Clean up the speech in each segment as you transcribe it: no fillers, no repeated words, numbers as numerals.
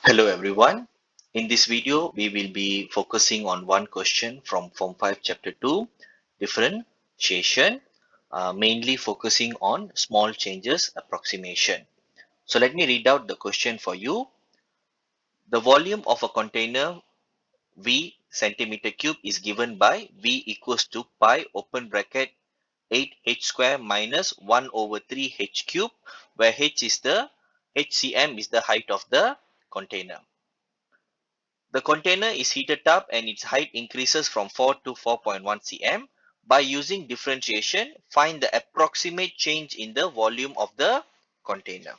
Hello everyone. In this video, we will be focusing on one question from Form 5 Chapter 2, differentiation, mainly focusing on small changes approximation. So let me read out the question for you. The volume of a container V centimeter cube is given by V equals to pi open bracket 8h square minus 1 over 3 h cube, where h is the HCM is the height of the container. The container is heated up and its height increases from 4 to 4.1 cm. By using differentiation, find the approximate change in the volume of the container.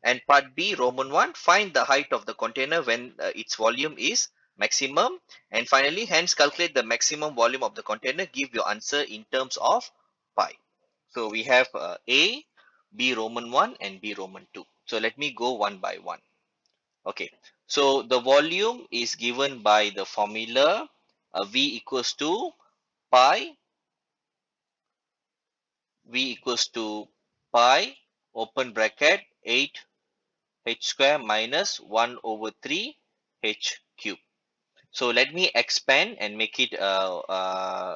And part B, Roman 1, find the height of the container when its volume is maximum. And finally, hence calculate the maximum volume of the container. Give your answer in terms of pi. So we have A, B Roman 1 and B Roman 2. So let me go one by one. Okay, so the volume is given by the formula V equals to pi, V equals to pi, open bracket 8 h square minus 1 over 3 h cube. So let me expand and make it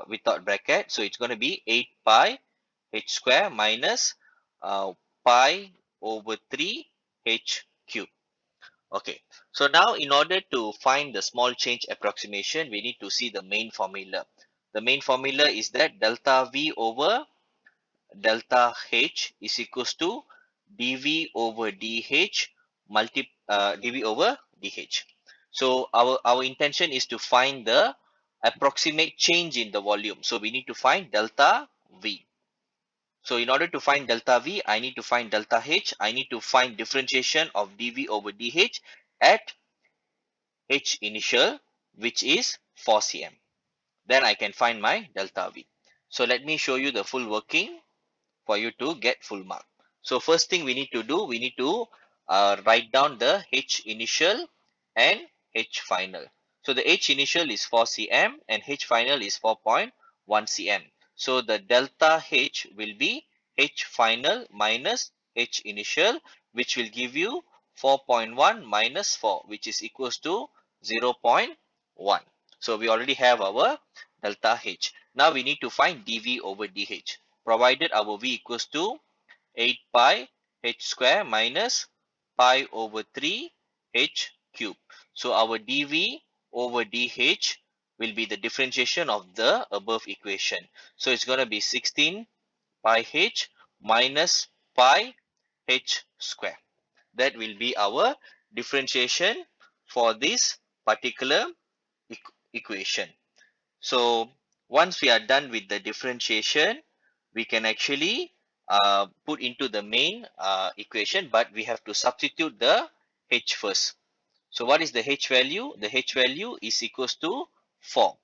without bracket. So it's going to be 8 pi h square minus pi over 3 h cube. Okay, so now in order to find the small change approximation, we need to see the main formula. The main formula is that delta V over delta H is equals to dV over dH dV over dH. So our intention is to find the approximate change in the volume. So we need to find delta V. So in order to find delta V, I need to find delta H. I need to find differentiation of dV over dH at H initial, which is 4 cm. Then I can find my delta V. So let me show you the full working for you to get full mark. So first thing we need to do, we need to write down the H initial and H final. So the H initial is 4 cm and H final is 4.1 cm. So the delta H will be H final minus H initial, which will give you 4.1 minus 4, which is equals to 0.1. So we already have our delta H. Now we need to find dV over dH. Provided our V equals to 8 pi h square minus pi over 3 h cube. So our dV over dH will be the differentiation of the above equation. So it's going to be 16 pi h minus pi h square. That will be our differentiation for this particular equation. So once we are done with the differentiation, we can actually put into the main equation, but we have to substitute the h first. So what is the h value? The h value is equals to 4.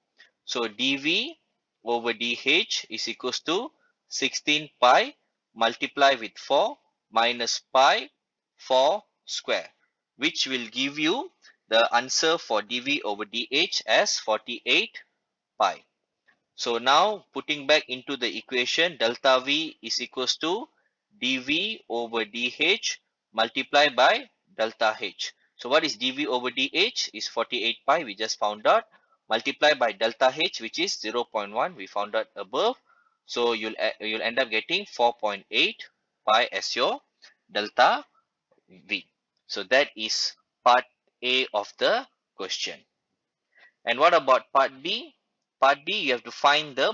So dv over dh is equals to 16 pi multiply with 4 minus pi 4 square, which will give you the answer for dv over dh as 48 pi. So now putting back into the equation, delta V is equals to dV over dH multiplied by delta H. So what is dV over dH is 48 pi, we just found out, multiplied by delta H, which is 0.1, we found out above. So you'll end up getting 4.8 pi as your delta V. So that is part A of the question. And what about part B? Part B, you have to find the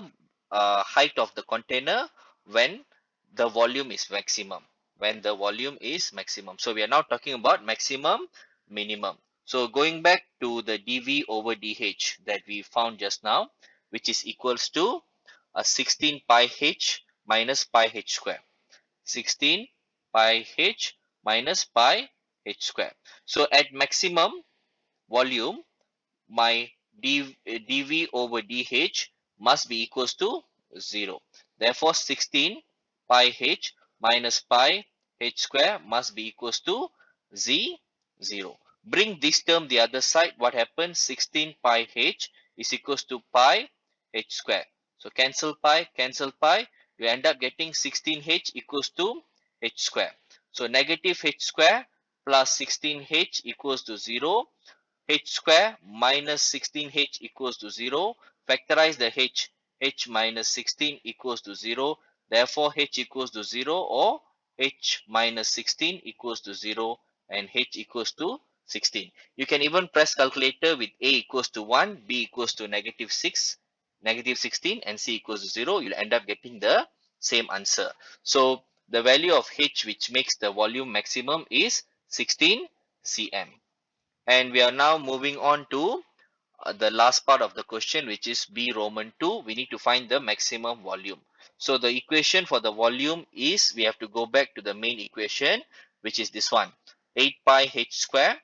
height of the container when the volume is maximum. When the volume is maximum. So we are now talking about maximum, minimum. So going back to the dV over dH that we found just now, which is equals to 16 pi h minus pi h square. 16 pi h minus pi h square. So at maximum volume, my dV over dH must be equals to 0. Therefore, 16 pi h minus pi h square must be equals to 0. Bring this term the other side. What happens? 16 pi h is equals to pi h square. So cancel pi, cancel pi. You end up getting 16h equals to h square. So negative h square plus 16h equals to 0. H square minus 16h equals to 0. Factorize the h minus 16 equals to 0. Therefore, h equals to 0 or h minus 16 equals to 0 and h equals to 16. You can even press calculator with a equals to 1, b equals to negative 6, negative 16 and c equals to 0. You'll end up getting the same answer. So, the value of h which makes the volume maximum is 16 cm. And we are now moving on to the last part of the question, which is B Roman 2. We need to find the maximum volume. So the equation for the volume is, we have to go back to the main equation, which is this one. 8 pi h square,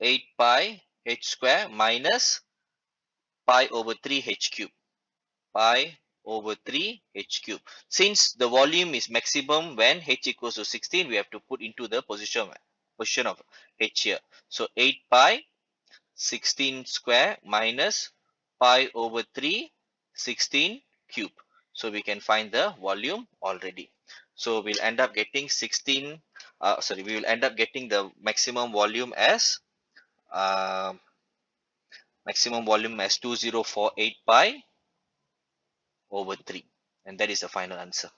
8 pi h square minus pi over 3 h cube. Pi over 3 h cube. Since the volume is maximum when h equals to 16, we have to put into the position of h here. So 8 pi 16 square minus pi over 3 16 cube. So we can find the volume already. So we'll end up getting 16, we will end up getting the maximum volume as uh, 2048 pi over 3. And that is the final answer.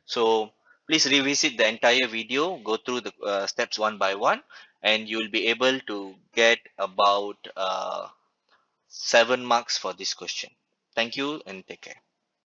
So please revisit the entire video, go through the steps one by one, and you will be able to get about 7 marks for this question. Thank you and take care.